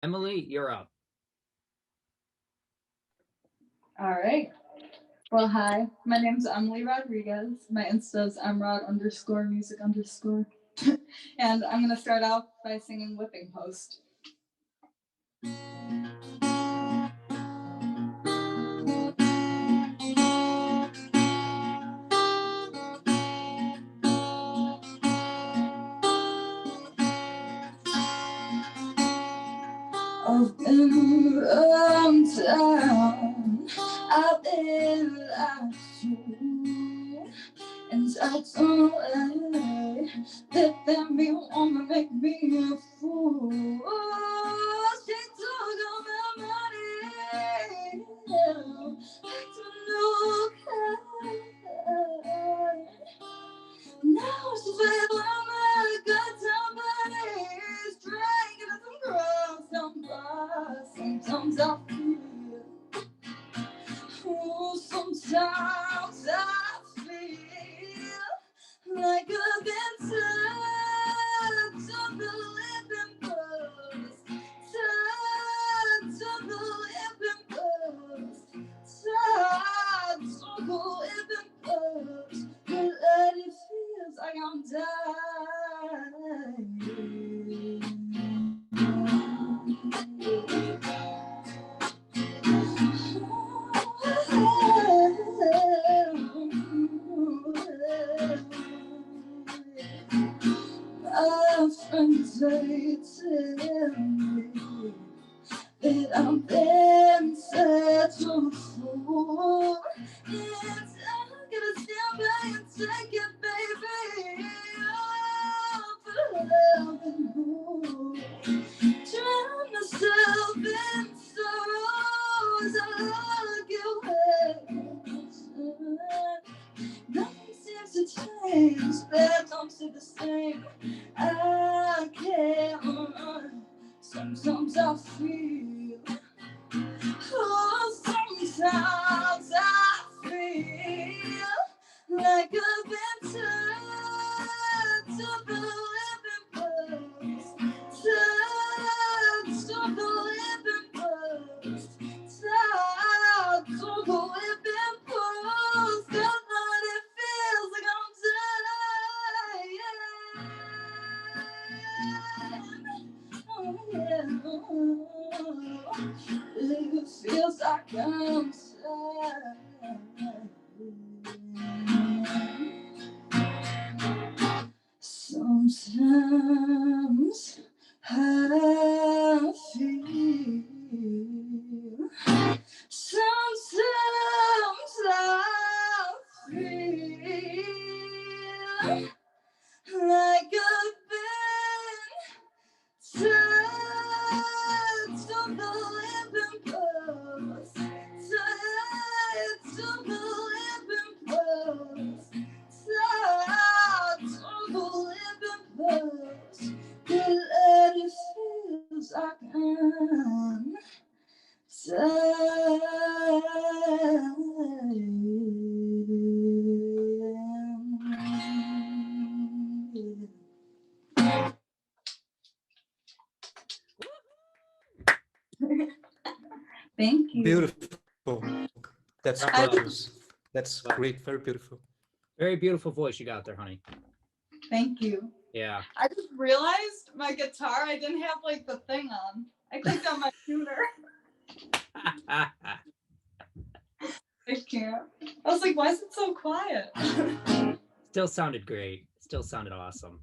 Emily, you're up. All right. Well, hi. My name's Emily Rodriguez. My Insta is emrod_music_. And I'm going to start off by singing Whipping Post. I've been run down, I've been lied to, and I don't way that they wanna make me a fool. She took all my money, back to no kind. Now she's with my good somebody's drinking at some girls, some bars. Sometimes I feel, oh, sometimes I feel like I've been turned to the living post, turned to the living post, turned to the living post. But it feels like I'm dying. My friends, they tell me that I've been such a fool. And I'm gonna stand by and take it, baby. Oh, but I've been fooled. Drown myself in sorrow as I look away. Nothing seems to change, but don't stay the same. I can't run. Sometimes I feel, oh, sometimes I feel like I've been turned to the living post, turned to the living post, turned to the living post. God, it feels like I'm dying. Oh, yeah. It feels like I'm dying. Sometimes I feel, sometimes I feel like I've been tied to the living post, tied to the living post, tied to the living post. But it feels like I'm Thank you. Beautiful. That's Bravo. gorgeous. That's great. Very beautiful. Very beautiful voice you got there, honey. Thank you. Yeah. I just realized my guitar, I didn't have like the thing on. I clicked on my tuner. I can't. I was like, why is it so quiet? Still sounded great. Still sounded awesome.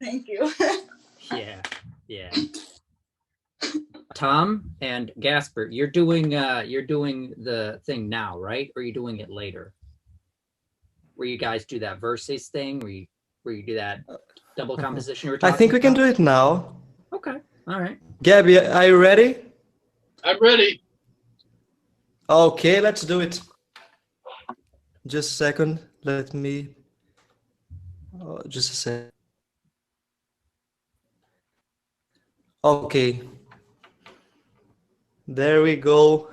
Thank you. Yeah. Yeah. Tom and Gasper, you're doing the thing now, right? Or are you doing it later? Where you guys do that verses thing, where you do that double composition you were talking I think we can about? do it now. Okay. All right. Gabby, are you ready? I'm ready. Okay, let's do it. Just a second. Let me. Oh, just a second. Okay. There we go.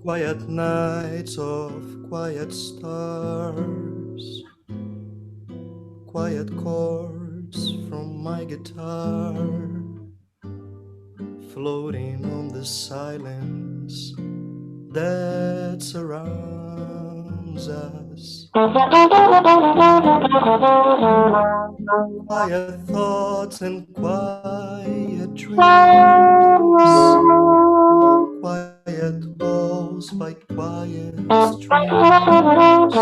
Quiet nights of quiet stars, quiet chords from my guitar, floating on the silence that surrounds us. Quiet thoughts and quiet dreams, quiet walls by quiet streams,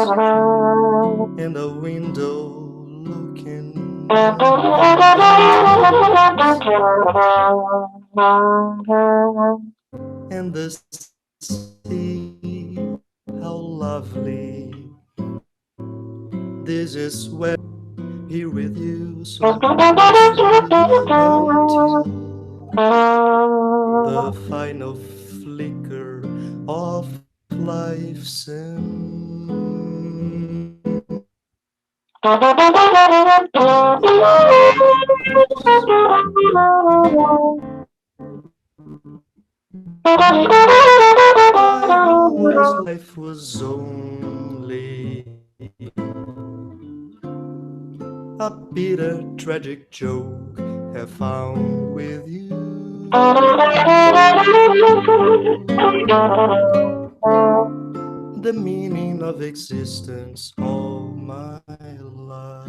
and a window looking and the sea, how lovely. This is where here with you so until the final flicker of life's end. Life was only a bitter, tragic joke have found with you. The meaning of existence, all my love.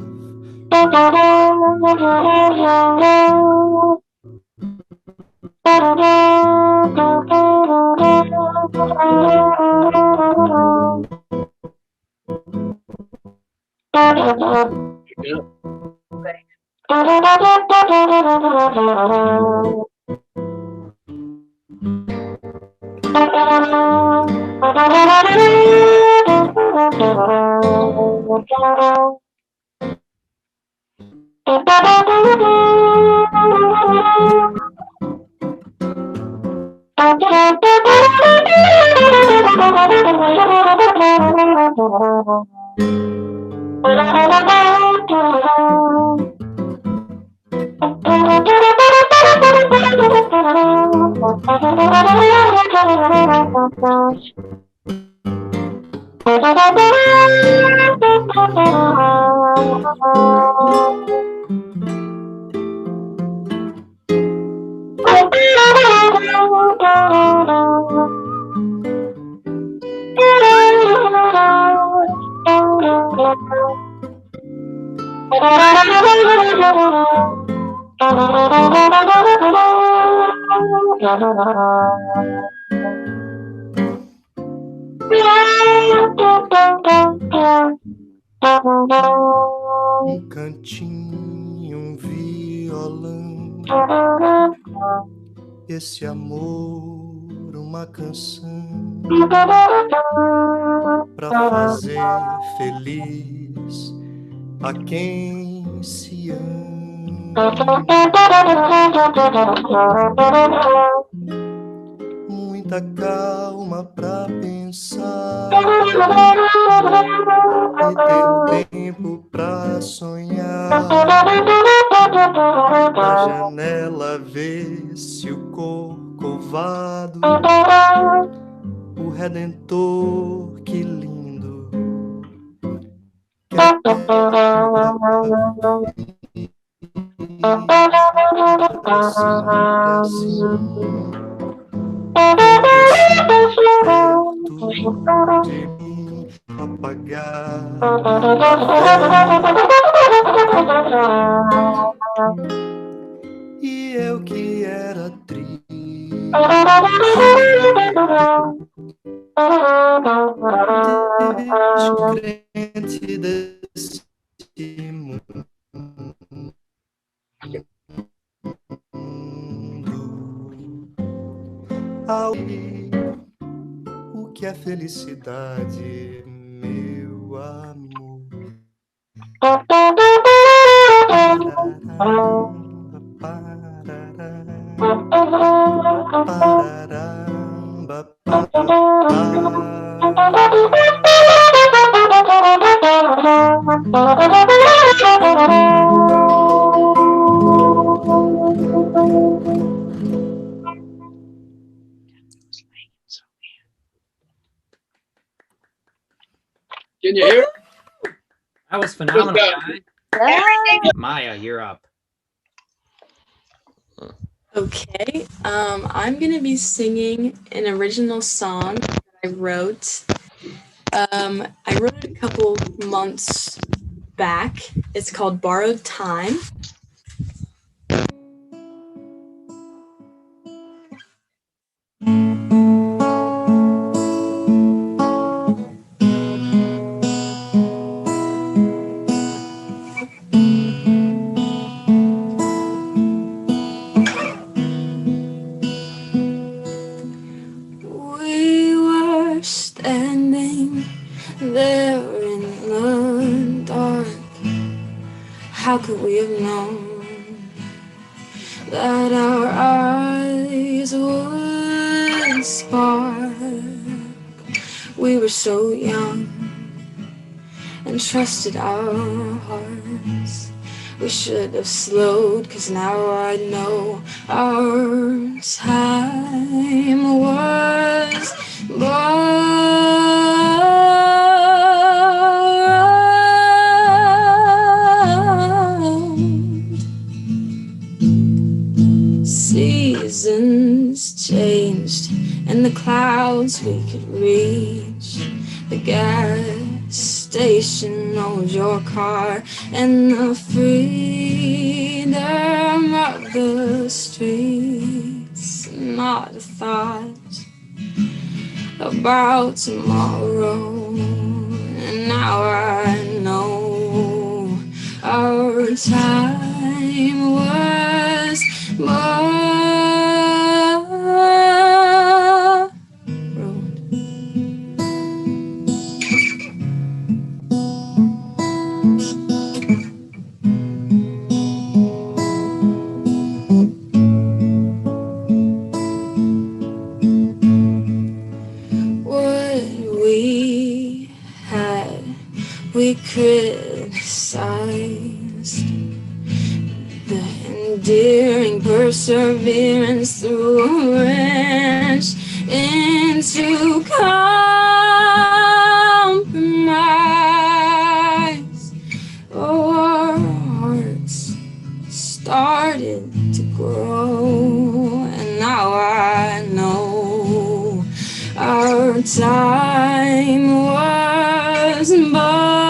Um cantinho, um violão, esse amor, uma canção pra fazer feliz a quem se ama. Muita calma pra pensar e ter tempo pra sonhar. Na janela vê-se o corcovado, o Redentor, que lindo. E eu que era triste, descrente desse mundo, ao o que é felicidade, meu amor. Can you hear? That was phenomenal, guys. Ah, Maya, you're up. Okay, I'm gonna be singing an original song that I wrote. I wrote it a couple months back. It's called Borrowed Time. We were standing there in the dark. How could we have known that our eyes would spark? We were so young and trusted our hearts. We should have slowed, 'cause now I know our time was borrowed. Seasons changed and the clouds we could reach. The gas station owns your car and the freedom of the streets. Not a thought about tomorrow. And now I know our time was borrowed. What we had, we criticized. The endearing perseverance through a wrench into compromise. Oh, our hearts started to grow, and now I know our time was borrowed.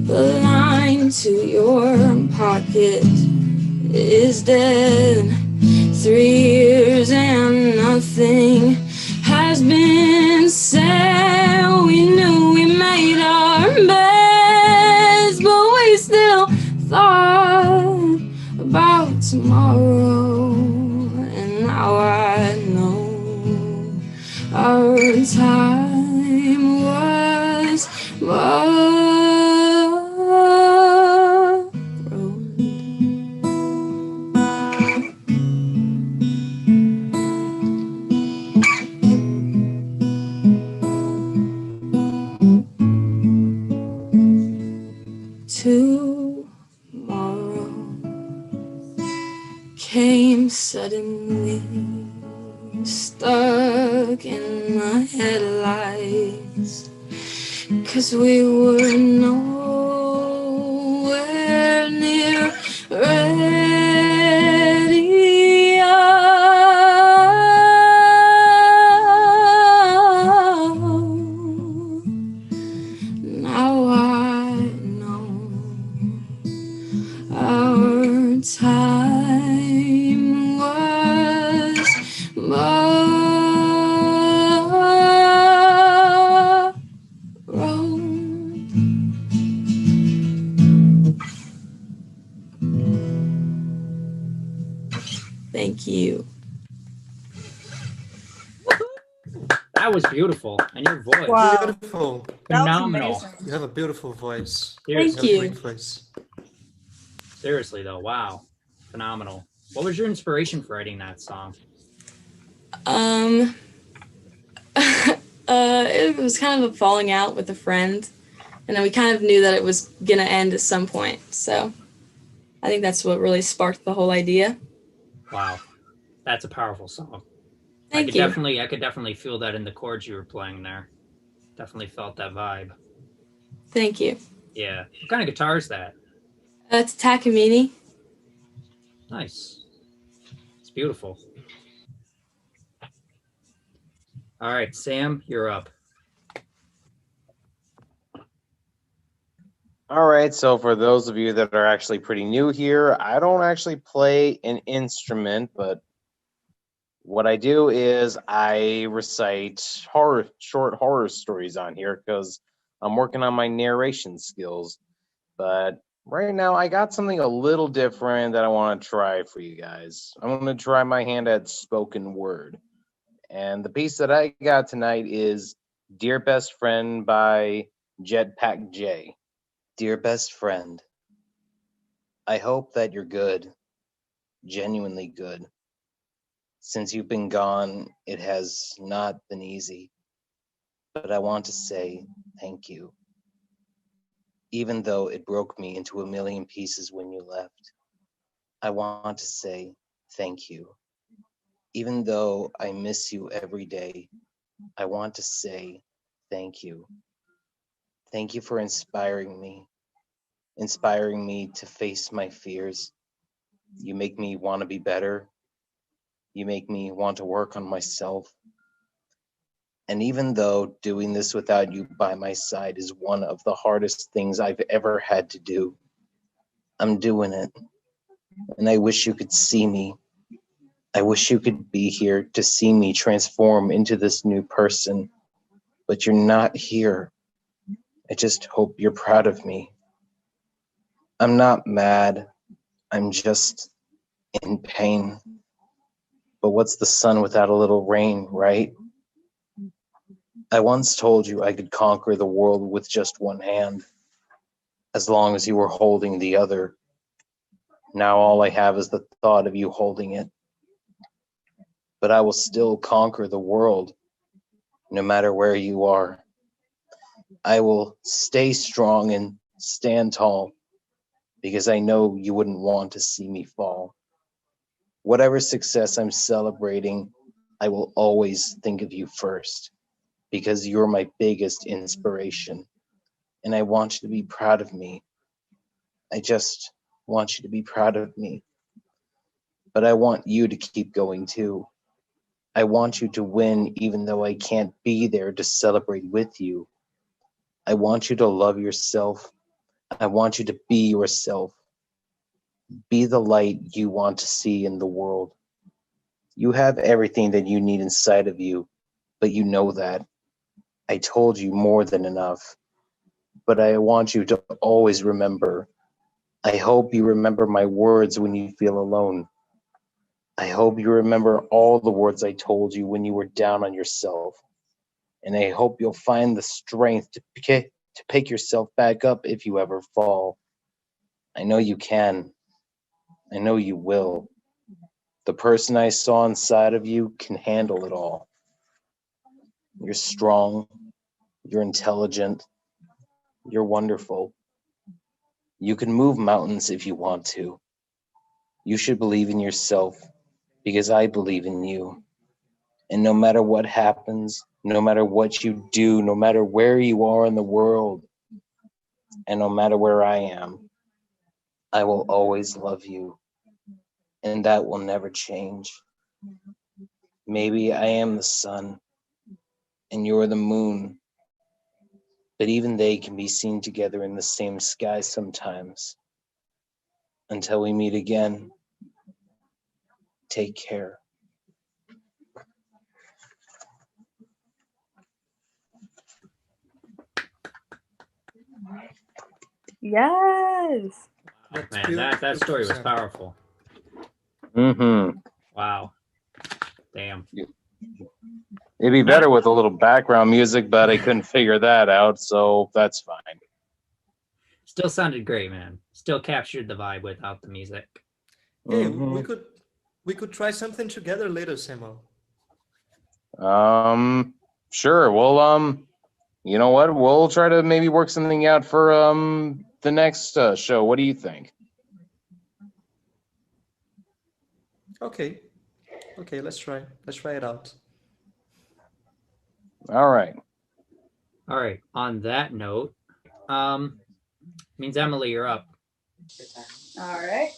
The line to your pocket is dead. 3 years and nothing has been said. We knew we made our beds, but we still thought about tomorrow. And now I know our time was borrowed. Tomorrow came suddenly. finally stuck in the headlights, 'cause we were nowhere near ready. Now I know our time was borrowed. Thank you. That was beautiful. And your voice. Wow. Beautiful. That was Phenomenal. amazing. You have a beautiful voice. Seriously, Thank You have a you. great voice. seriously though, wow. Phenomenal. What was your inspiration for writing that song? It was kind of a falling out with a friend, and then we kind of knew that it was gonna end at some point. So I think that's what really sparked the whole idea. Wow. That's a powerful song. Thank you. I could definitely feel that in the chords you were playing there. Definitely felt that vibe. Thank you. Yeah. What kind of guitar is that? It's Takamine. Nice. It's beautiful. All right, Sam, you're up. All right, so for those of you that are actually pretty new here, I don't actually play an instrument, but what I do is I recite short horror stories on here because I'm working on my narration skills. But right now, I got something a little different that I want to try for you guys. I'm going to try my hand at spoken word. And the piece that I got tonight is Dear Best Friend by Jetpack J. Dear best friend, I hope that you're good, genuinely good. Since you've been gone, it has not been easy, but I want to say thank you. Even though it broke me into a million pieces when you left, I want to say thank you. Even though I miss you every day, I want to say thank you. Thank you for inspiring me to face my fears. You make me want to be better. You make me want to work on myself. And even though doing this without you by my side is one of the hardest things I've ever had to do, I'm doing it. And I wish you could see me. I wish you could be here to see me transform into this new person. But you're not here. I just hope you're proud of me. I'm not mad. I'm just in pain. But what's the sun without a little rain, right? I once told you I could conquer the world with just one hand, as long as you were holding the other. Now all I have is the thought of you holding it. But I will still conquer the world, no matter where you are. I will stay strong and stand tall, because I know you wouldn't want to see me fall. Whatever success I'm celebrating, I will always think of you first, because you're my biggest inspiration. And I want you to be proud of me. I just want you to be proud of me. But I want you to keep going too. I want you to win even though I can't be there to celebrate with you. I want you to love yourself. I want you to be yourself. Be the light you want to see in the world. You have everything that you need inside of you, but you know that. I told you more than enough. But I want you to always remember. I hope you remember my words when you feel alone. I hope you remember all the words I told you when you were down on yourself. And I hope you'll find the strength to pick yourself back up if you ever fall. I know you can. I know you will. The person I saw inside of you can handle it all. You're strong. You're intelligent. You're wonderful. You can move mountains if you want to. You should believe in yourself because I believe in you. And no matter what happens, no matter what you do, no matter where you are in the world, and no matter where I am, I will always love you. And that will never change. Maybe I am the sun and you're the moon, but even they can be seen together in the same sky sometimes. Until we meet again, take care. Yes. That's Man, that story was Sam. powerful. Mm-hmm. Wow. Damn. It'd be better with a little background music, but I couldn't figure that out, so that's fine. Still sounded great, man. Still captured the vibe without the music. Hey, Mhm. we could try something together later, Samuel. Sure. Well, you know what? We'll try to maybe work something out for the next show. What do you think? Okay. Okay, let's try. Let's try it out. All right. All right. On that note, means Emily, you're up. All right.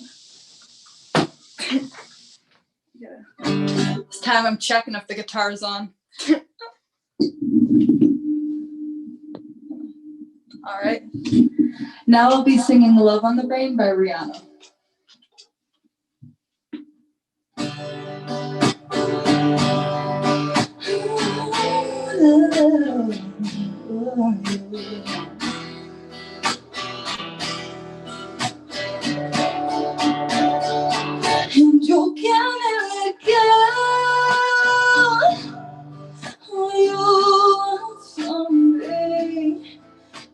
This time I'm checking if the guitar's on. All right. Now I'll be singing Love on the Brain by Rihanna. And you can't let go. You someday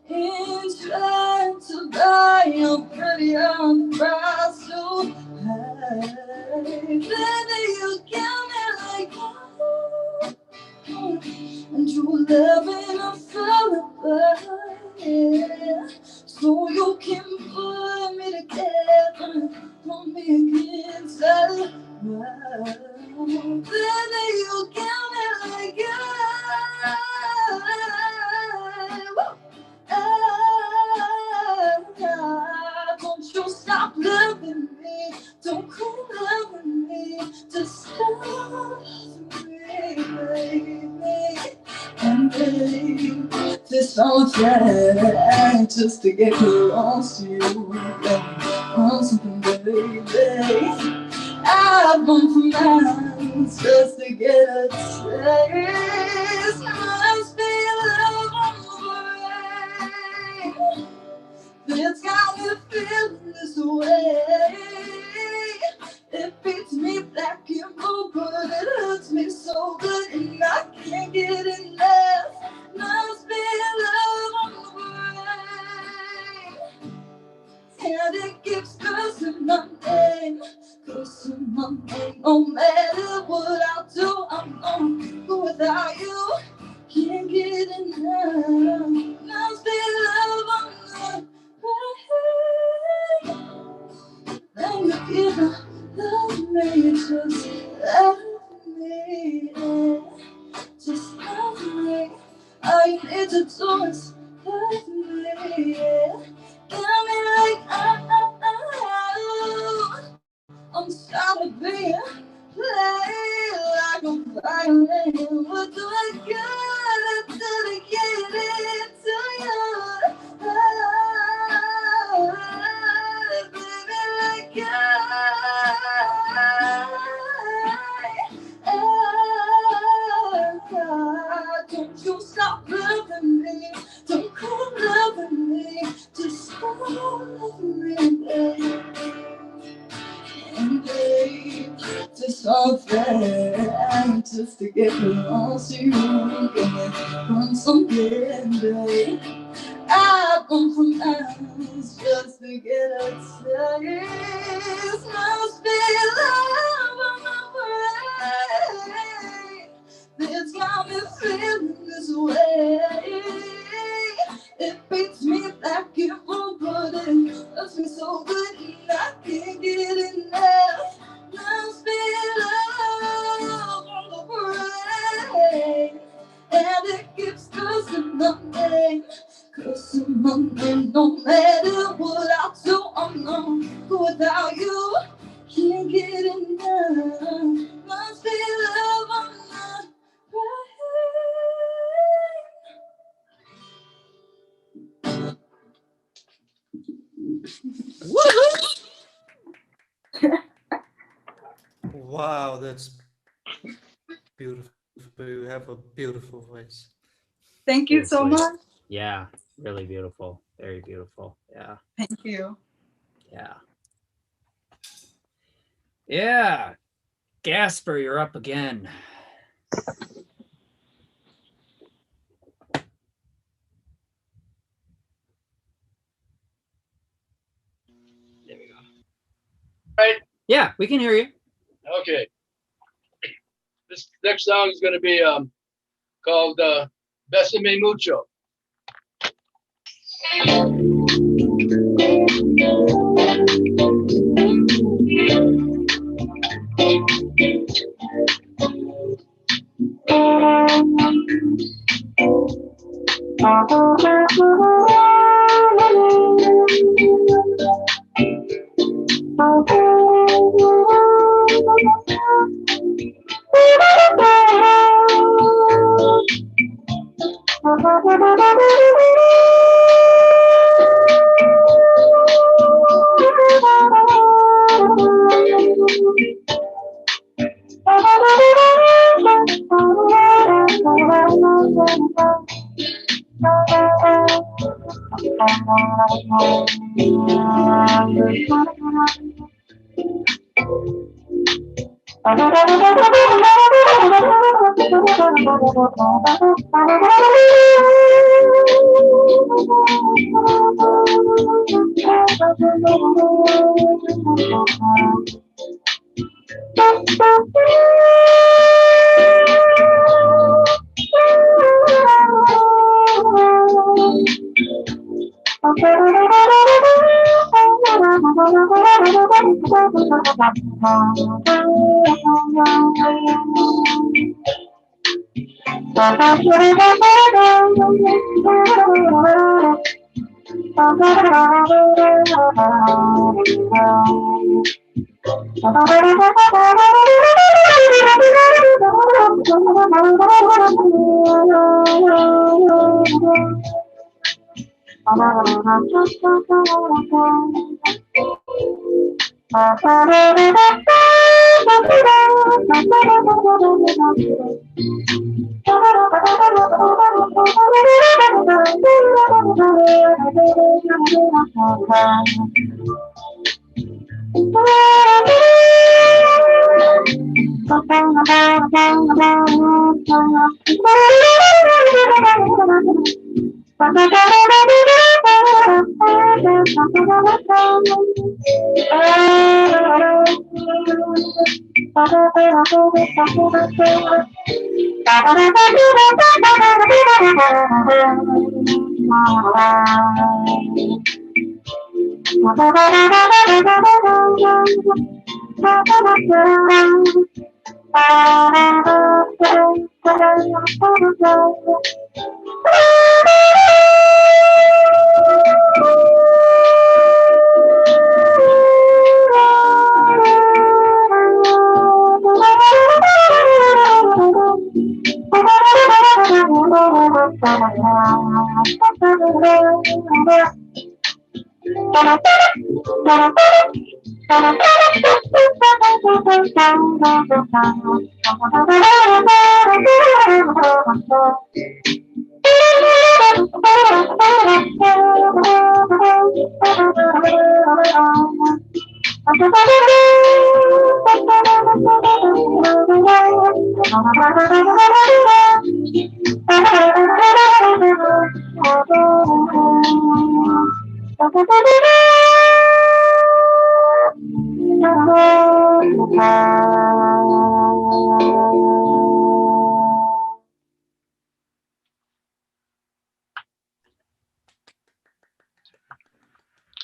in trying to buy your pretty young price to pay. Baby, you can't let go. And you loving a fellow, so you can put me together, put me against the world. Baby, you can't let go. Don't you stop loving me, don't quit loving me, just stop loving me, baby. And baby, this whole thing just to get close to you, want something, baby. I've gone for miles just to get a taste. Must be love on the way. It's got me feeling this way. It beats me black and blue, but it hurts me so good, and I can't get enough. Must be love on the way. And it keeps cursing my name, no matter what I do, I'm gonna go without you. Can't get enough. Must be love on the way. And you either love me, just love me, just love me. All you need to do is love me, got me like I'm tired of being played like a violin. What do I gotta do to get into you? Baby, like don't you stop loving me, don't quit loving me, just stop loving me, baby. And babe, just all that, just to get close to you, get from something, babe. I've gone for miles just to get a taste. Must be love on my brain. It's got me feeling this way. It beats me like it won't, but it hurts me so good, and I can't get enough. Must be love. No matter what I do, I'm not without you. Can't get enough. Must be love, I'm not Wow, that's beautiful. You have a beautiful voice. Thank you so Seriously. much. Yeah, really beautiful. Very beautiful. Yeah, Thank you. yeah. Yeah. Gasper, you're up again. There we go. Right? Yeah, we can hear you. Okay. This next song is going to be called Besame Mucho.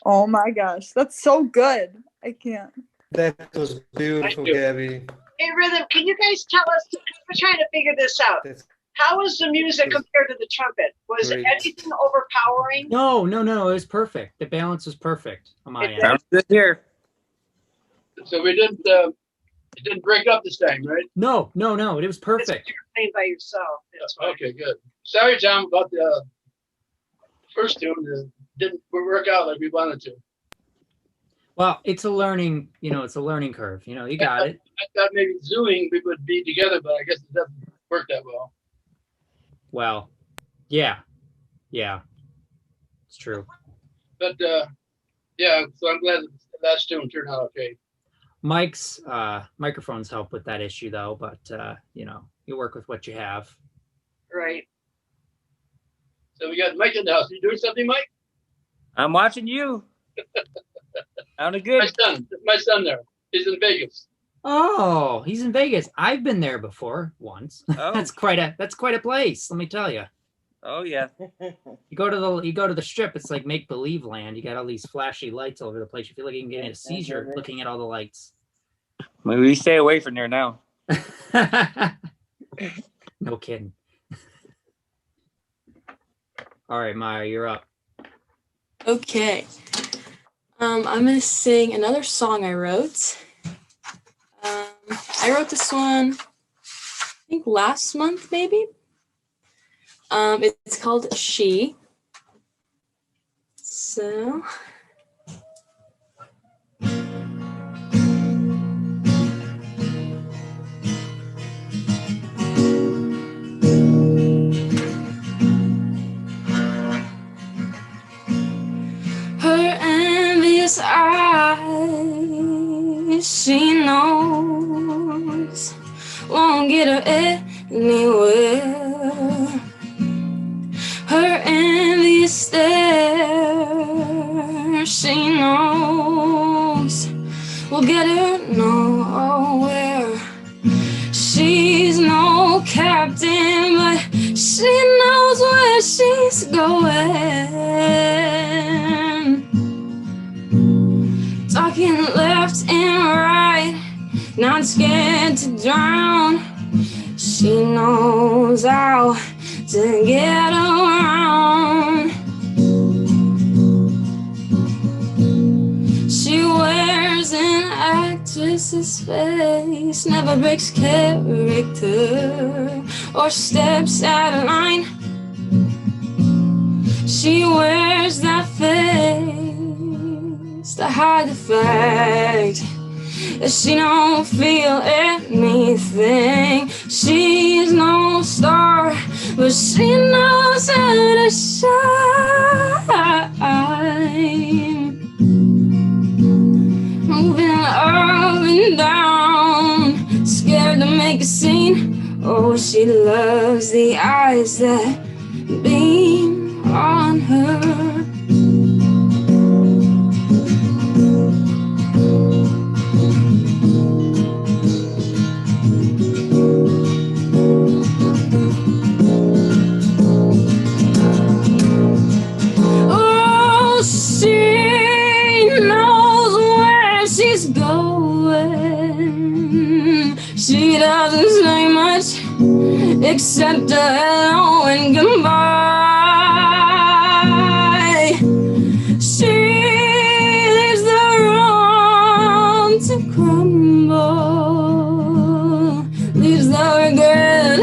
Oh my gosh, that's so good. I can't. That was beautiful, you. Gabby. Hey, Rhythm, can you guys tell us? We're trying to figure this out. That's How was the music compared to the trumpet? Was Great. anything overpowering? No, no, no. It was perfect. The balance was perfect on my end. Sounds good here. So we didn't. It didn't break up this time, right? No, no, no. It was It's perfect. you're playing by yourself. That's fine. Okay, good. Sorry, Tom, about the first tune. It didn't work out like we wanted to. Well, it's a learning, it's a learning curve. You got it. I thought maybe Zooming we would be together, but I guess it doesn't work that well. Well, yeah. Yeah. It's true. But yeah, so I'm glad the last tune turned out okay. Mike's microphones help with that issue though, but you work with what you have. Right. So we got Mike in the house. You doing something, Mike? I'm watching you. Sounded good. My son there. He's in Vegas. Oh, he's in Vegas. I've been there before once. Oh. That's quite a place, let me tell you. Oh yeah. You go to the strip, it's like make believe land. You got all these flashy lights all over the place. You feel like you can get a seizure looking at all the lights. Maybe we stay away from there now. No kidding. All right, Maya, you're up. Okay. I'm gonna sing another song I wrote. I wrote this one, I think last month, maybe. It's called She. So. Her envious eyes, she knows, won't get her anywhere. Her envious stare, she knows, will get her nowhere. She's no captain, but she knows where she's going. Talking left and right, not scared to drown. She knows how to get around. She wears an actress's face, never breaks character or steps out of line. She wears that face to hide the fact that she don't feel anything. She's no star, but she knows how to shine. Moving up and down, scared to make a scene. Oh, she loves the eyes that beam on her. Oh, she knows where she's going. She doesn't say much except a hello and goodbye. She leaves the room to crumble, leaves the regret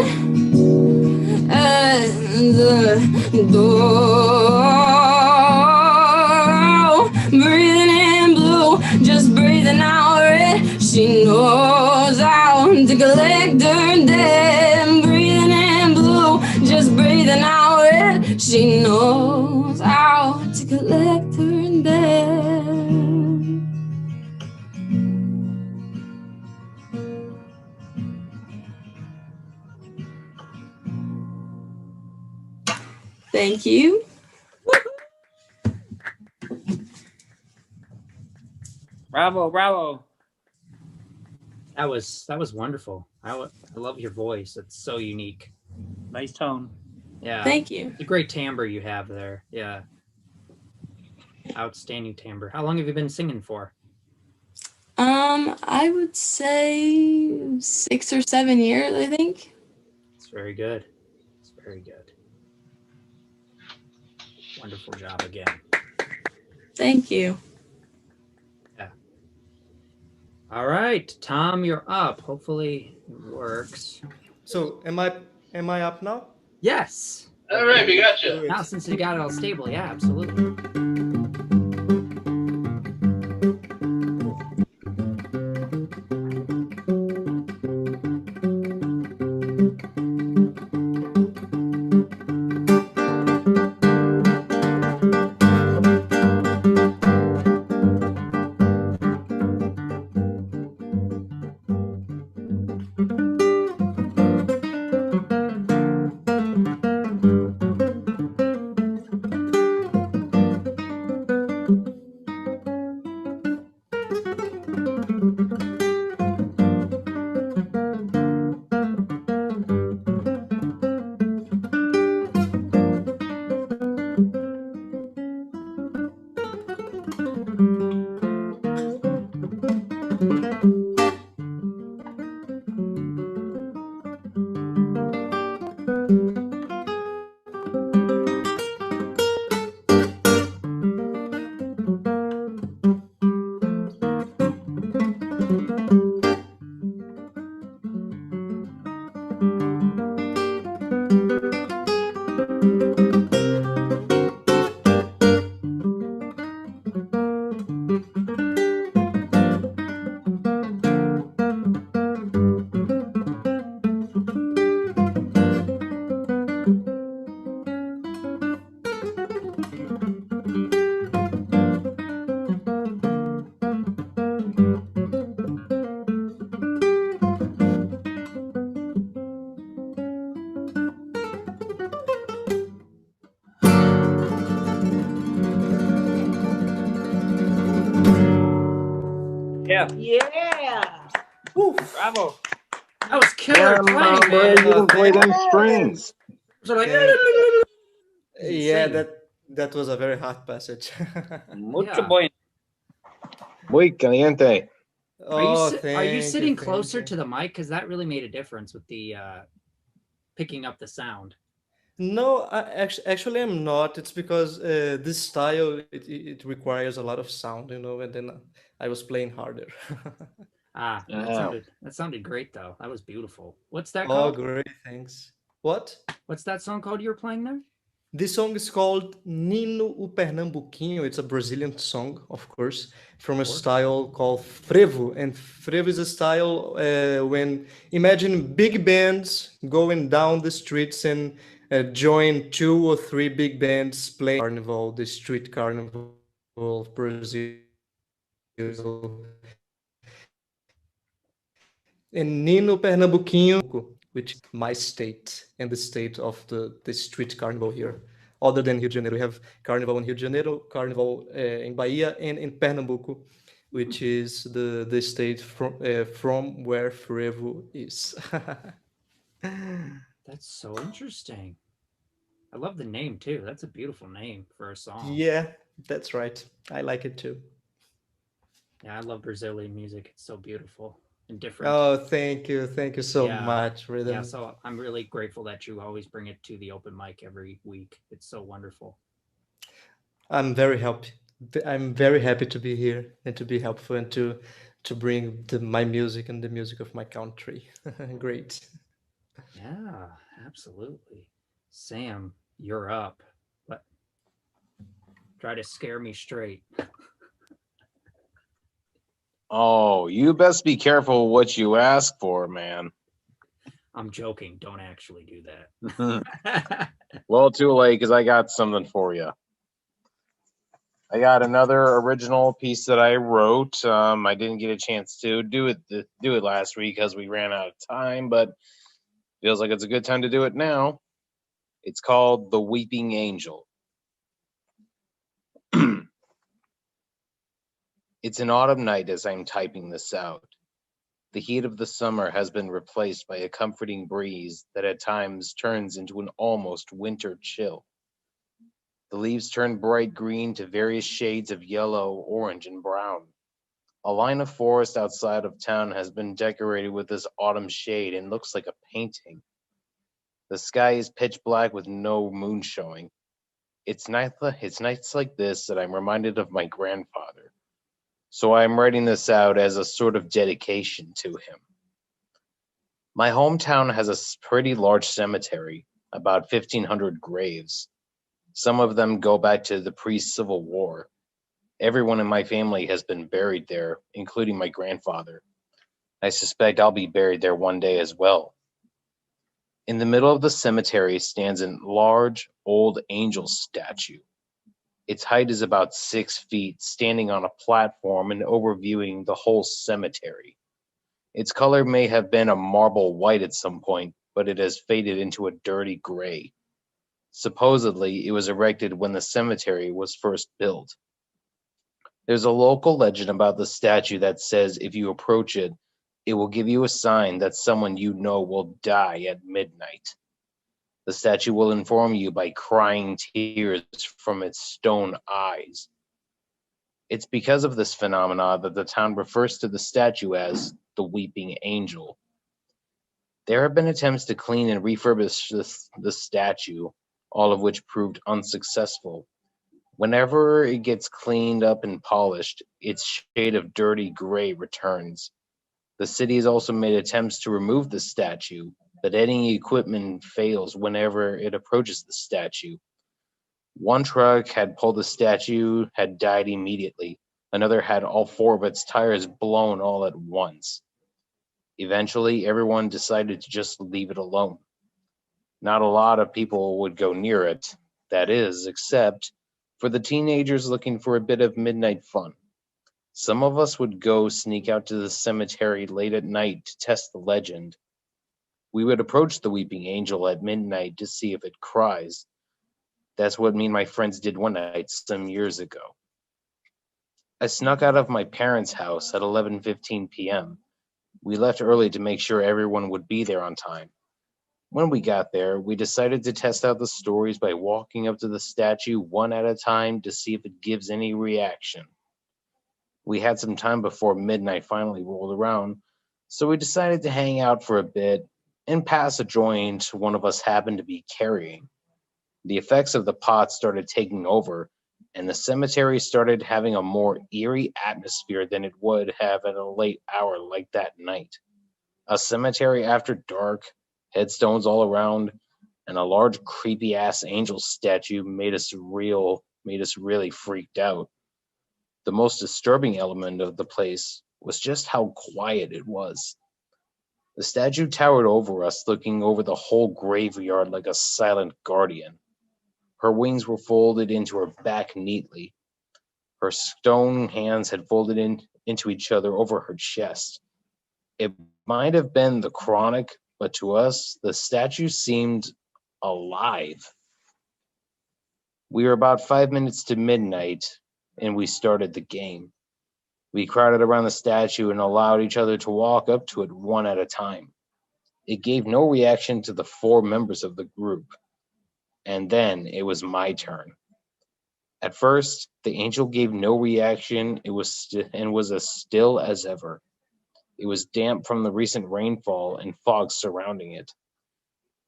at the door. Breathing in blue, just breathing out red. She knows how to collect her debt. Breathing in blue, just breathing out red. She knows how to collect her debt. Thank you. Bravo, bravo. That was wonderful. I love your voice. It's so unique. Nice tone. Yeah. Thank you. It's a great timbre you have there. Yeah. Outstanding timbre. How long have you been singing for? I would say 6 or 7 years, I think. It's very good. Very good. Wonderful job again. Thank you. All right, Tom, you're up. Hopefully it works. So am I up now? Yes. All right, we got Do you. it. Now since you got it all stable, yeah, absolutely. Yeah. Yeah. Bravo. That was killer Damn, playing, bro, man. you can play them Yes. strings. So like, Thank Yeah, insane. that was a very hard passage. Mucho Yeah. bueno. Muy caliente. Are you Oh, are you thank sitting thank closer you. to the mic? Because that really made a difference with the picking up the sound. No, actually, I'm not. It's because this style it requires a lot of sound, and then I was playing harder. Ah, Yeah. that sounded great though. That was beautiful. What's that Oh, called? great, thanks. What? What's that song called you were playing there? This song is called Nino o Pernambuquinho. It's a Brazilian song, of course, from a course. style called frevo. And frevo is a style when imagine big bands going down the streets and join 2 or 3 big bands playing carnival, the street carnival of Brazil. And Nino Pernambuquinho, which is my state and the state of the street carnival here. Other than Rio de Janeiro, we have carnival in Rio de Janeiro, carnival in Bahia, and in Pernambuco, which is the state from where Frevo is. That's so interesting. I love the name too. That's a beautiful name for a song. Yeah, that's right. I like it too. Yeah, I love Brazilian music. It's so beautiful and different. Oh, thank you so Yeah. much, Yeah, Rhythm. so I'm really grateful that you always bring it to the open mic every week. It's so wonderful. I'm very happy. I'm very happy to be here and to be helpful and to bring my music and the music of my country. Great. Yeah, absolutely. Sam, you're up. But try to scare me straight. Oh, you best be careful what you ask for, man. I'm joking. Don't actually do that. Well, too late, because I got something for you. I got another original piece that I wrote. I didn't get a chance to do it last week because we ran out of time, but feels like it's a good time to do it now. It's called The Weeping Angel. It's an autumn night as I'm typing this out. The heat of the summer has been replaced by a comforting breeze that at times turns into an almost winter chill. The leaves turn bright green to various shades of yellow, orange, and brown. A line of forest outside of town has been decorated with this autumn shade and looks like a painting. The sky is pitch black with no moon showing. It's nights like this that I'm reminded of my grandfather. So I'm writing this out as a sort of dedication to him. My hometown has a pretty large cemetery, about 1,500 graves. Some of them go back to the pre-Civil War. Everyone in my family has been buried there, including my grandfather. I suspect I'll be buried there one day as well. In the middle of the cemetery stands a large, old angel statue. Its height is about 6 feet, standing on a platform and overviewing the whole cemetery. Its color may have been a marble white at some point, but it has faded into a dirty gray. Supposedly, it was erected when the cemetery was first built. There's a local legend about the statue that says if you approach it, it will give you a sign that someone you know will die at midnight. The statue will inform you by crying tears from its stone eyes. It's because of this phenomena that the town refers to the statue as the Weeping Angel. There have been attempts to clean and refurbish the statue, all of which proved unsuccessful. Whenever it gets cleaned up and polished, its shade of dirty gray returns. The city has also made attempts to remove the statue, but any equipment fails whenever it approaches the statue. One truck had pulled the statue, had died immediately. Another had all 4 of its tires blown all at once. Eventually, everyone decided to just leave it alone. Not a lot of people would go near it, that is, except for the teenagers looking for a bit of midnight fun. Some of us would go sneak out to the cemetery late at night to test the legend. We would approach the Weeping Angel at midnight to see if it cries. That's what me and my friends did one night some years ago. I snuck out of my parents' house at 11:15 p.m. We left early to make sure everyone would be there on time. When we got there, we decided to test out the stories by walking up to the statue one at a time to see if it gives any reaction. We had some time before midnight finally rolled around, so we decided to hang out for a bit and pass a joint one of us happened to be carrying. The effects of the pot started taking over, and the cemetery started having a more eerie atmosphere than it would have at a late hour like that night. A cemetery after dark, headstones all around, and a large creepy-ass angel statue made us really freaked out. The most disturbing element of the place was just how quiet it was. The statue towered over us, looking over the whole graveyard like a silent guardian. Her wings were folded into her back neatly. Her stone hands had folded into each other over her chest. It might have been the chronic, but to us, the statue seemed alive. We were about 5 minutes to midnight, and we started the game. We crowded around the statue and allowed each other to walk up to it one at a time. It gave no reaction to the 4 members of the group. And then it was my turn. At first, the angel gave no reaction. It was as still as ever. It was damp from the recent rainfall and fog surrounding it.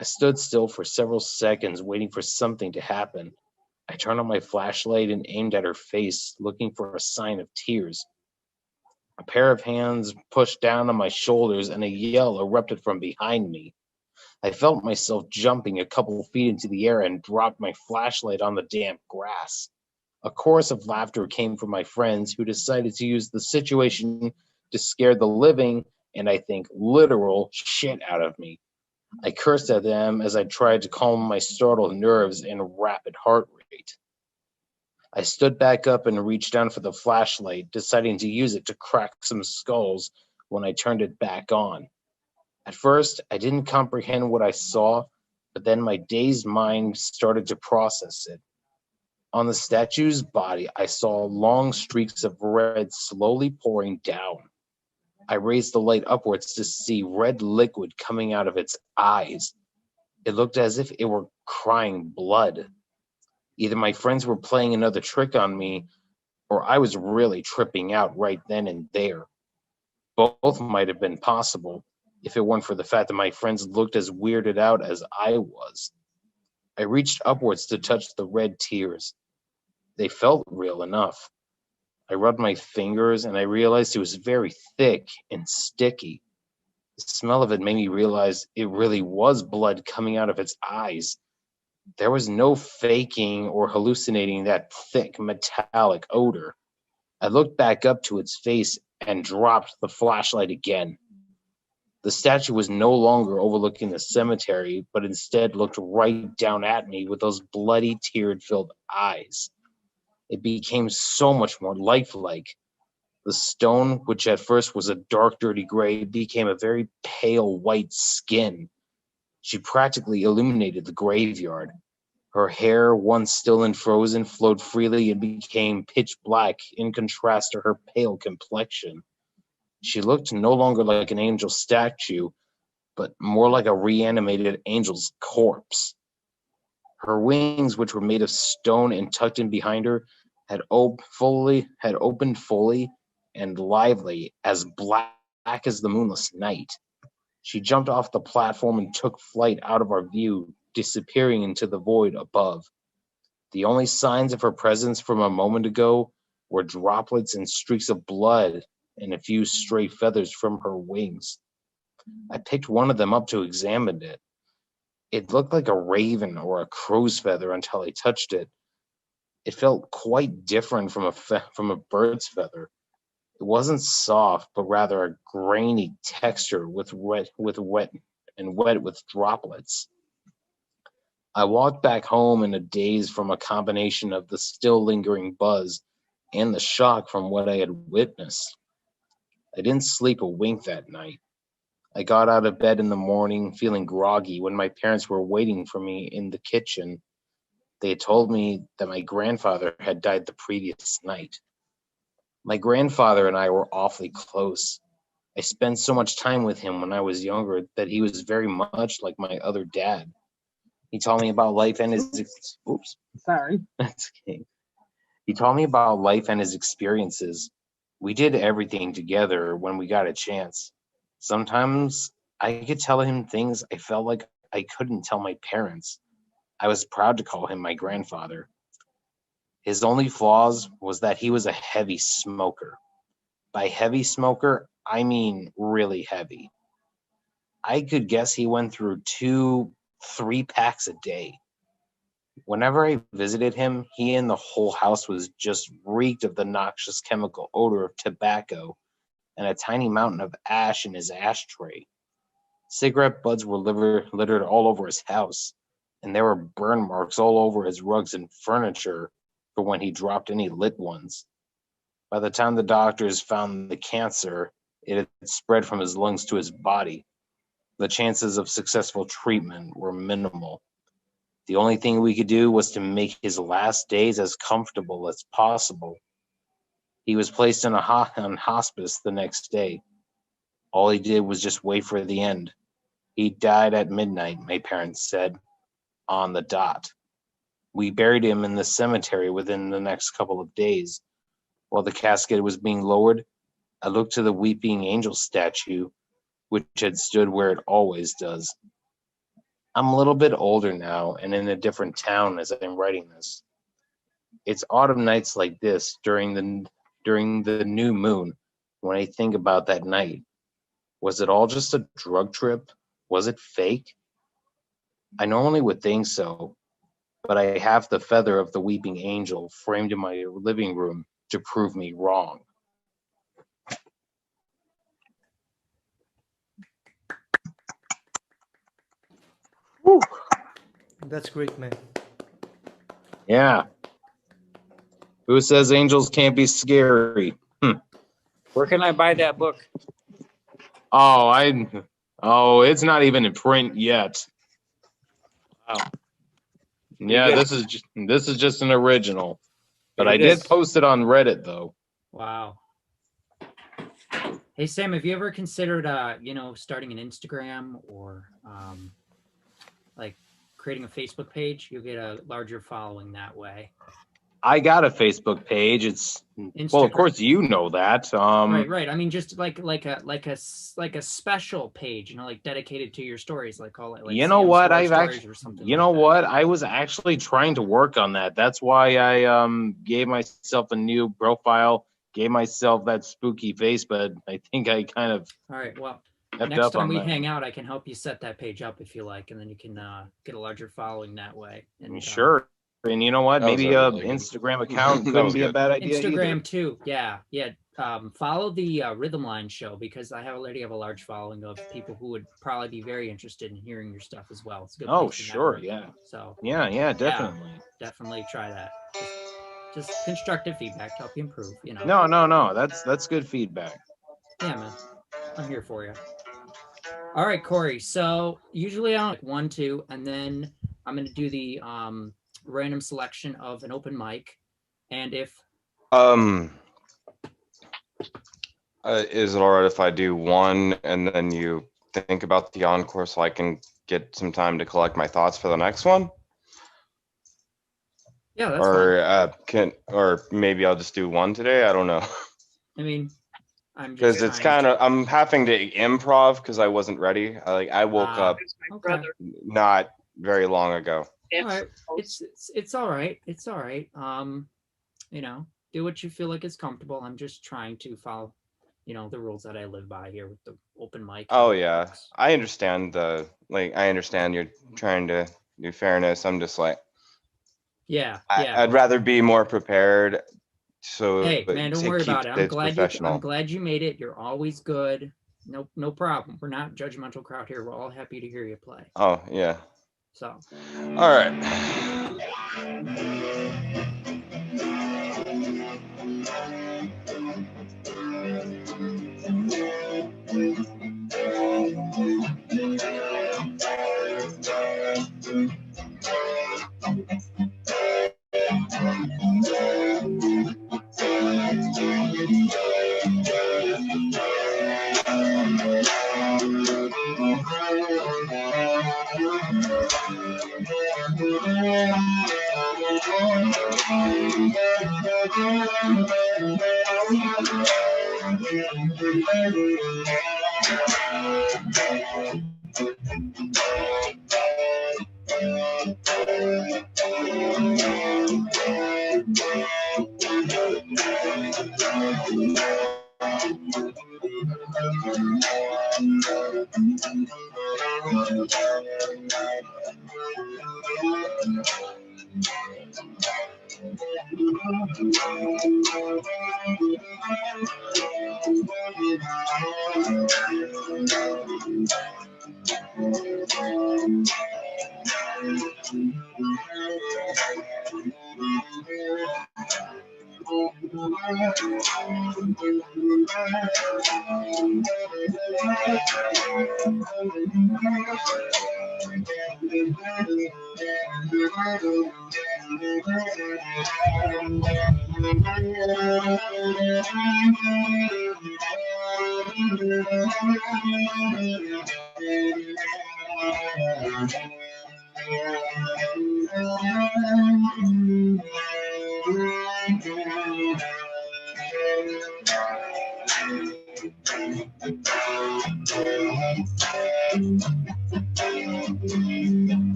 I stood still for several seconds, waiting for something to happen. I turned on my flashlight and aimed at her face, looking for a sign of tears. A pair of hands pushed down on my shoulders, and a yell erupted from behind me. I felt myself jumping a couple feet into the air and dropped my flashlight on the damp grass. A chorus of laughter came from my friends, who decided to use the situation to scare the living, and I think literal, shit out of me. I cursed at them as I tried to calm my startled nerves and rapid heart rate. I stood back up and reached down for the flashlight, deciding to use it to crack some skulls when I turned it back on. At first, I didn't comprehend what I saw, but then my dazed mind started to process it. On the statue's body, I saw long streaks of red slowly pouring down. I raised the light upwards to see red liquid coming out of its eyes. It looked as if it were crying blood. Either my friends were playing another trick on me, or I was really tripping out right then and there. Both might have been possible. if it weren't for the fact that my friends looked as weirded out as I was. I reached upwards to touch the red tears. They felt real enough. I rubbed my fingers and I realized it was very thick and sticky. The smell of it made me realize it really was blood coming out of its eyes. There was no faking or hallucinating that thick metallic odor. I looked back up to its face and dropped the flashlight again. The statue was no longer overlooking the cemetery, but instead looked right down at me with those bloody, tear-filled eyes. It became so much more lifelike. The stone, which at first was a dark, dirty gray, became a very pale white skin. She practically illuminated the graveyard. Her hair, once still and frozen, flowed freely and became pitch black in contrast to her pale complexion. She looked no longer like an angel statue, but more like a reanimated angel's corpse. Her wings, which were made of stone and tucked in behind her, had opened fully and lively, as black as the moonless night. She jumped off the platform and took flight out of our view, disappearing into the void above. The only signs of her presence from a moment ago were droplets and streaks of blood and a few stray feathers from her wings. I picked one of them up to examine it. It looked like a raven or a crow's feather until I touched it. It felt quite different from a bird's feather. It wasn't soft, but rather a grainy texture with wet with droplets. I walked back home in a daze from a combination of the still lingering buzz and the shock from what I had witnessed. I didn't sleep a wink that night. I got out of bed in the morning feeling groggy when my parents were waiting for me in the kitchen. They had told me that my grandfather had died the previous night. My grandfather and I were awfully close. I spent so much time with him when I was younger that he was very much like my other dad. He taught me about life and his Sorry. That's okay. He taught me about life and his experiences. We did everything together when we got a chance. Sometimes I could tell him things I felt like I couldn't tell my parents. I was proud to call him my grandfather. His only flaws was that he was a heavy smoker. By heavy smoker, I mean really heavy. I could guess he went through 2-3 packs a day. Whenever I visited him, he and the whole house was just reeked of the noxious chemical odor of tobacco and a tiny mountain of ash in his ashtray. Cigarette butts were littered all over his house, and there were burn marks all over his rugs and furniture for when he dropped any lit ones. By the time the doctors found the cancer, it had spread from his lungs to his body. The chances of successful treatment were minimal. The only thing we could do was to make his last days as comfortable as possible. He was placed on hospice the next day. All he did was just wait for the end. He died at midnight, my parents said, on the dot. We buried him in the cemetery within the next couple of days. While the casket was being lowered, I looked to the weeping angel statue, which had stood where it always does. I'm a little bit older now and in a different town as I'm writing this. It's autumn nights like this during the new moon when I think about that night. Was it all just a drug trip? Was it fake? I normally would think so, but I have the feather of the weeping angel framed in my living room to prove me wrong. Whew. That's great, man. Yeah. Who says angels can't be scary? Where can I buy that book? It's not even in print yet. Wow. Yeah, You this is just an original. But It I did is. post it on Reddit though. Wow. Hey Sam, have you ever considered starting an Instagram or like creating a Facebook page? You'll get a larger following that way. I got a Facebook page. It's well, of Instagram. course you know that. Right. I mean, just like a special page, like dedicated to your stories, like call it. Like you know Sam's what? Story I've Stories actually, or something. you like know that. what? I was actually trying to work on that. That's why I gave myself a new profile, gave myself that spooky face, but I think I kind of All right. Well, effed next up time on we that. hang out, I can help you set that page up if you like, and then you can get a larger following that way. And, Sure. And you know what? That was Maybe a a really good- Instagram account That couldn't was be a good. bad idea Instagram either. too. Yeah. Follow the Rhythm Line show because I already have a large following of people who would probably be very interested in hearing your stuff as well. It's a good. Oh, place to sure. network. Yeah. So Yeah, definitely. definitely try that. Just constructive feedback to help you improve. No. That's good feedback. Yeah, man. I'm here for you. All right, Corey. So usually I'm like 1, 2, and then I'm going to do the random selection of an open mic. And if is it all right if I do one and then you think about the encore so I can get some time to collect my thoughts for the next one? Yeah, that's fine. Or maybe I'll just do one today. I don't know. I mean, I'm because just it's kind of I'm having to improv because I wasn't ready. I woke up It's my Okay. brother. not very long ago. All right. It's all right. It's all right. Do what you feel like is comfortable. I'm just trying to follow, the rules that I live by here with the open mic. Oh yeah, I understand I understand you're trying to do fairness. I'm just like, Yeah. I'd rather be more prepared. So Hey, man, don't to worry keep about it. I'm it glad professional. you made it. You're always good. No problem. We're not a judgmental crowd here. We're all happy to hear you play. Oh yeah. So. All right.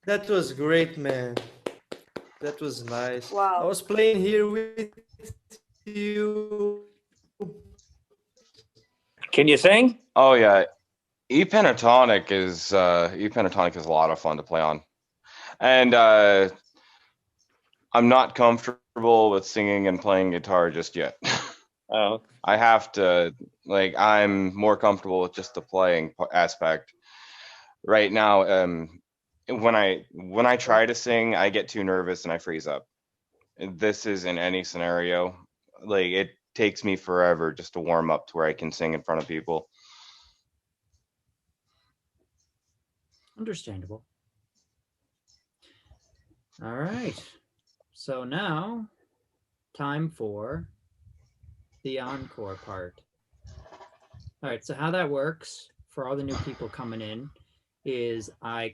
That was great, man. That was nice. I Wow. was playing here with you. Can you sing? Oh yeah, E pentatonic is a lot of fun to play on, and I'm not comfortable with singing and playing guitar just yet. Oh, I have to I'm more comfortable with just the playing aspect right now. When I try to sing, I get too nervous and I freeze up. This is in any scenario. Like it takes me forever just to warm up to where I can sing in front of people. Understandable. All right. So now, time for the encore part. All right. So how that works for all the new people coming in is I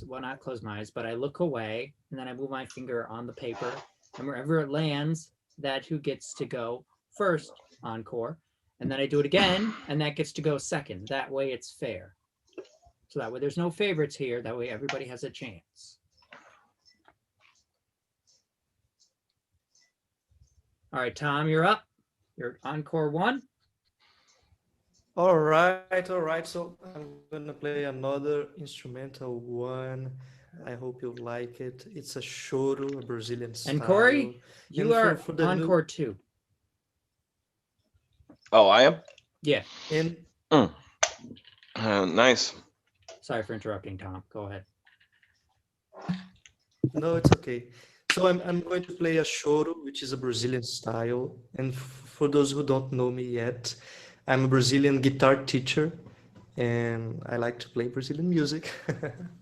not close my eyes, but I look away and then I move my finger on the paper, and wherever it lands, that who gets to go first encore, and then I do it again, and that gets to go second. That way it's fair. So that way there's no favorites here. That way everybody has a chance. All right, Tom, you're up. You're encore 1. All right, all right. So I'm gonna play another instrumental one. I hope you like it. It's a choro, a Brazilian style. And Corey, you And are for the new- encore 2. Oh, I am? Yeah. And Nice. Sorry for interrupting, Tom. Go ahead. no, it's okay. So I'm going to play a choro, which is a Brazilian style. And for those who don't know me yet, I'm a Brazilian guitar teacher, and I like to play Brazilian music,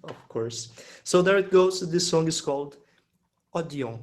of course. So there it goes. This song is called Odeon.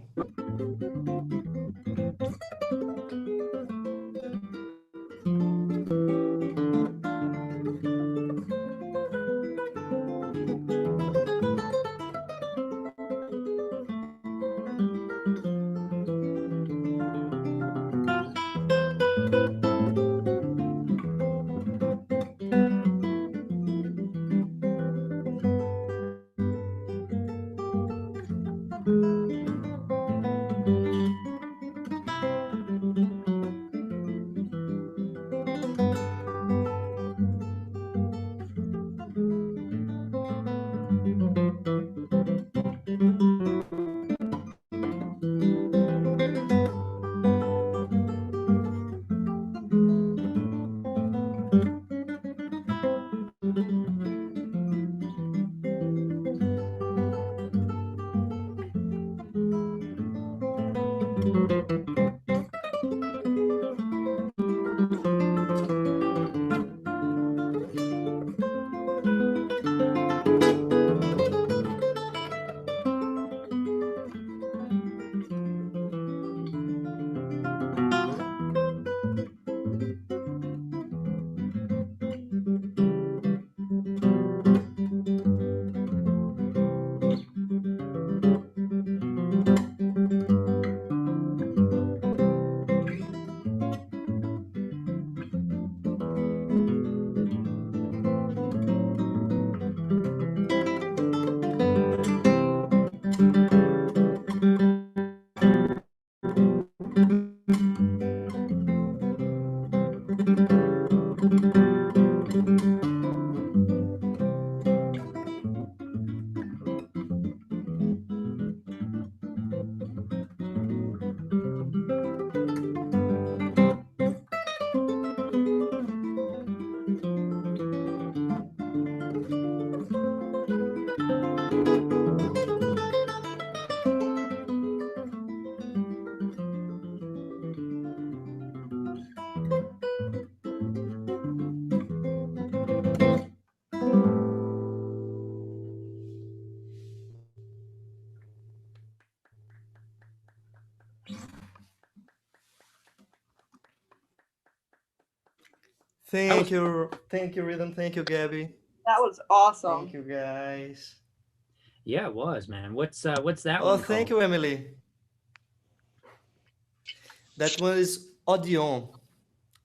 Thank you, Rhythm. Thank you, Gabby. That was awesome. Thank you, guys. Yeah, it was, man. What's that Oh, one thank called? you, Emily. That one is Odeon.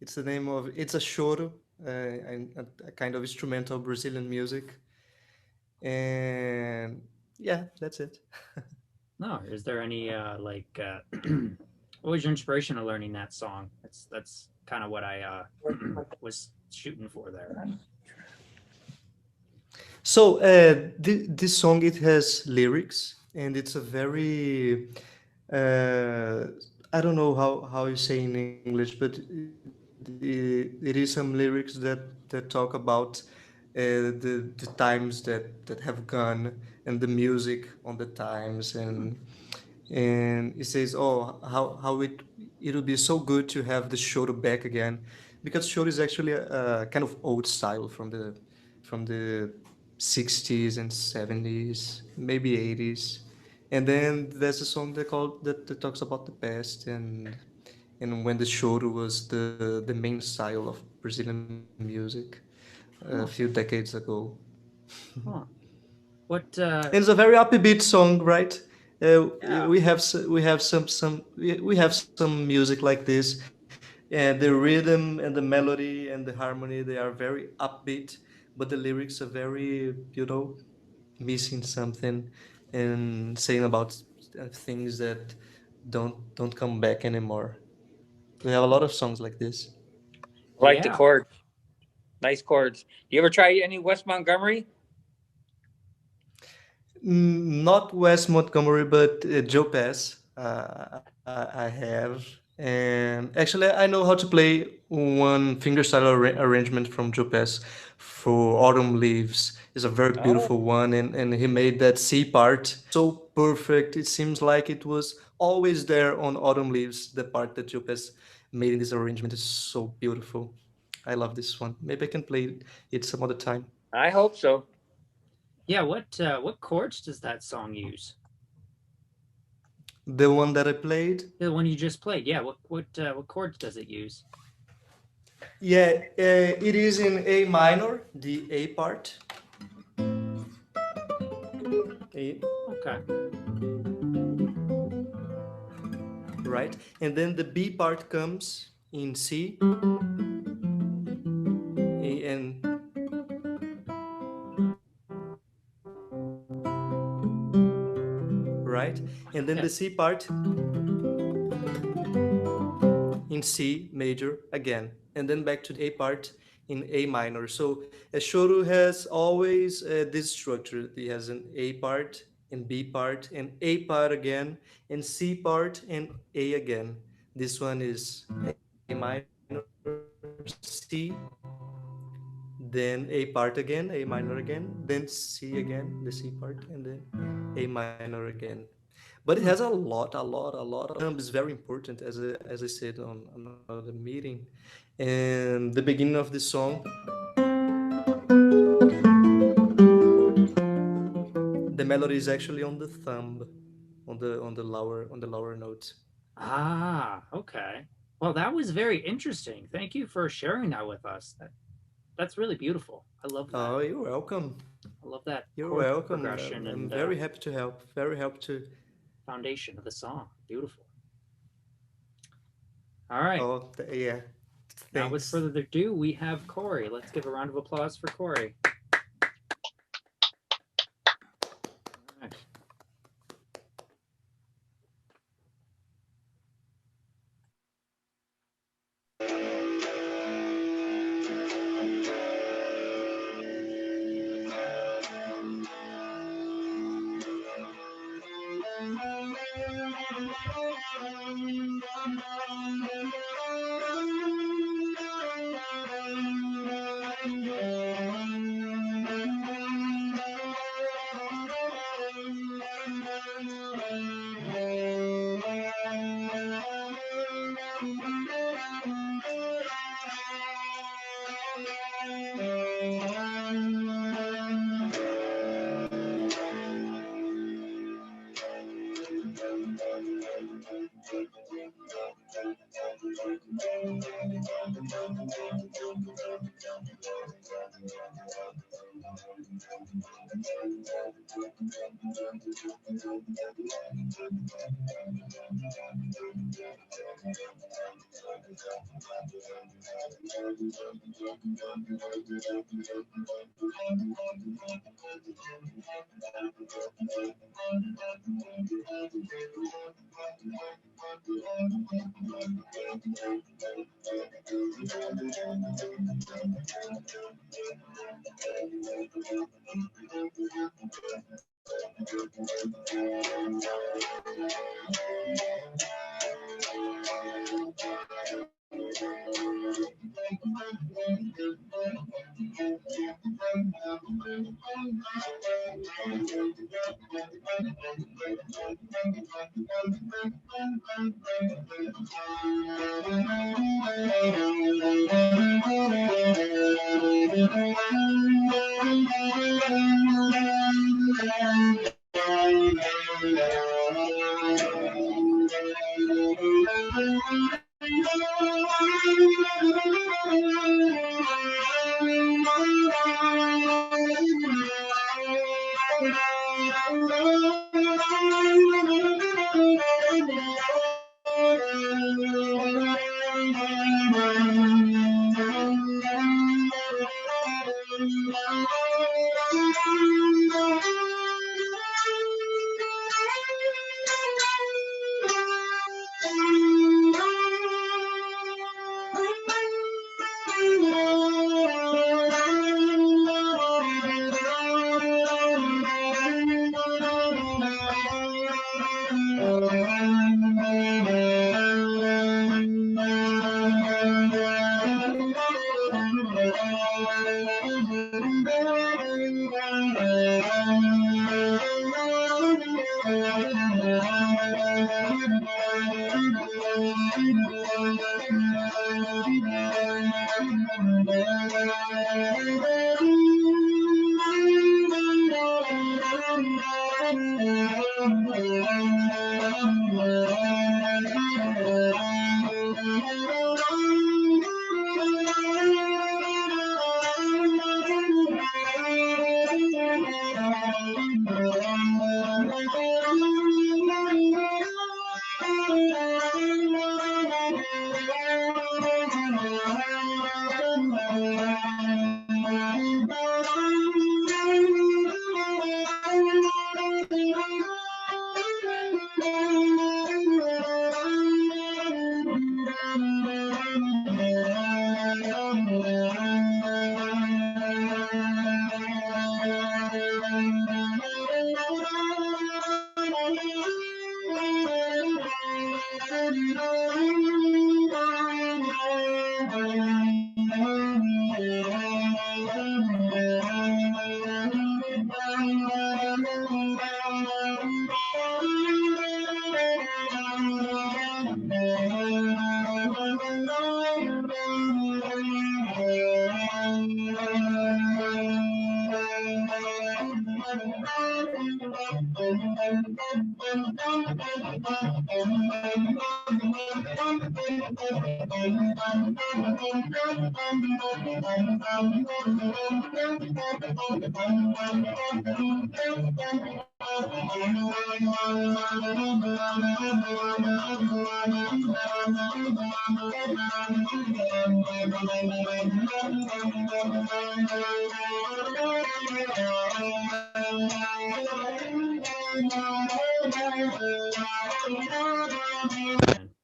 It's the name of. It's a choro, a kind of instrumental Brazilian music, and yeah, that's it. No, is there any what was your inspiration of learning that song? That's kind of what I was shooting for there. So this song, it has lyrics, and it's a very uh, I don't know how you say in English, but it is some lyrics that talk about the times that have gone, and the music on the times, and it says, oh, how it would be so good to have the show back again, because show is actually a kind of old style from the 60s and 70s, maybe 80s. And then there's a song that talks about the past, and when the choro was the main style of Brazilian music a few Huh. decades ago. Huh. What And it's a very upbeat song, right? yeah. We have some music like this, and the rhythm and the melody and the harmony, they are very upbeat, but the lyrics are very, missing something, and saying about things that don't come back anymore. We have a lot of songs like this. I like the Yeah. chords. Nice chords. You ever try any West Montgomery? Not West Montgomery, but Joe Pass. I have, and actually, I know how to play one fingerstyle arrangement from Joe Pass for Autumn Leaves. It's a very Oh, beautiful one, and he made that C part so perfect. It seems like it was always there on Autumn Leaves. The part that Joe Pass made in this arrangement is so beautiful. I love this one. Maybe I can play it some other time. I hope so. Yeah, what chords does that song use? The one that I played. The one you just played. Yeah, what chords does it use? Yeah, it is in A minor, the A part. A, Okay. right? And then the B part comes in C, A, and right? And then Yeah. the C part in C major again, and then back to the A part in A minor. So a shoro has always this structure. It has an A part and B part and A part again and C part and A again. This one is A minor, C, then A part again, A minor again, then C again, the C part, and then A minor again. But it has Hmm. a lot of thumb is very important, as I said on another meeting. And the beginning of this song, the melody is actually on the thumb, on the lower note. Ah, okay. Well, that was very interesting. Thank you for sharing that with us. That's really beautiful. I love that. Oh, you're welcome. I love that You're chord welcome. progression I'm and very happy to help. Very happy to. foundation of the song. Beautiful. All right. Oh, yeah. Now, with Thanks. further ado, we have Corey. Let's give a round of applause for Corey. All right.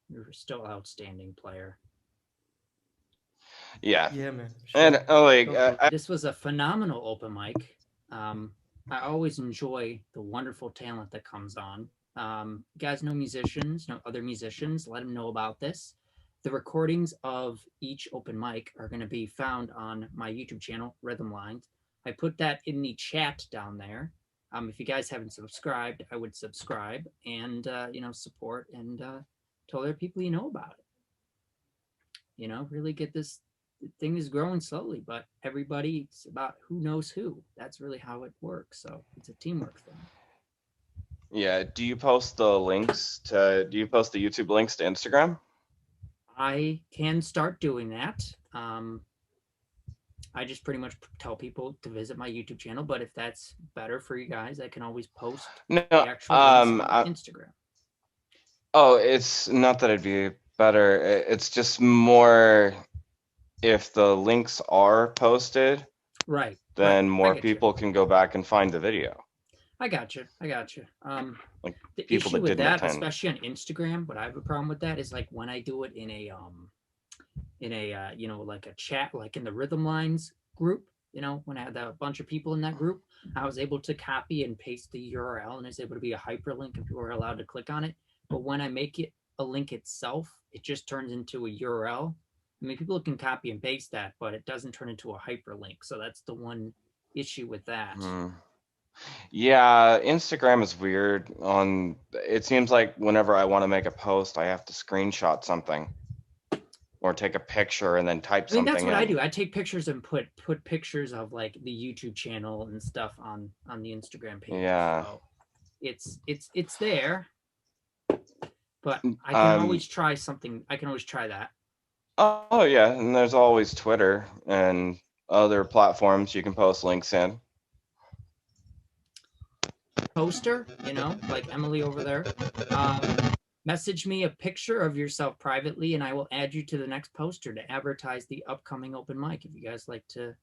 You're still outstanding player. Yeah. Yeah, man. And Sure. This was a phenomenal open mic. I always enjoy the wonderful talent that comes on. You guys know musicians, know other musicians, let them know about this. The recordings of each open mic are going to be found on my YouTube channel, Rhythm Lines. I put that in the chat down there. If you guys haven't subscribed, I would subscribe and support and tell other people you know about it. Really get this thing is growing slowly, but everybody's about who knows who. That's really how it works. So it's a teamwork thing. Yeah. Do you post the YouTube links to Instagram? I can start doing that. I just pretty much tell people to visit my YouTube channel. But if that's better for you guys, I can always post No, the actual links on I, Instagram. oh, it's not that it'd be better. It's just more if the links are posted, Right. then I more get you. people can go back and find the video. I got you. Like The people issue that with didn't that, attend. especially on Instagram, what I have a problem with that is like when I do it in a you know, like a chat, like in the Rhythm Lines group, you know, when I had a bunch of people in that group, I was able to copy and paste the URL and it's able to be a hyperlink if people are allowed to click on it. But when I make it a link itself, it just turns into a URL. I mean, people can copy and paste that, but it doesn't turn into a hyperlink. So that's the one issue with that. Yeah, Instagram is weird. It seems like whenever I want to make a post, I have to screenshot something or take a picture and then type I mean, something that's what in. I do. I take pictures and put pictures of like the YouTube channel and stuff on the Instagram page. Yeah. So it's there, but I can always try something. I can always try that. Oh yeah, and there's always Twitter and other platforms you can post links in. Poster, you know, like Emily over there. Message me a picture of yourself privately, and I will add you to the next poster to advertise the upcoming open mic. If you guys like to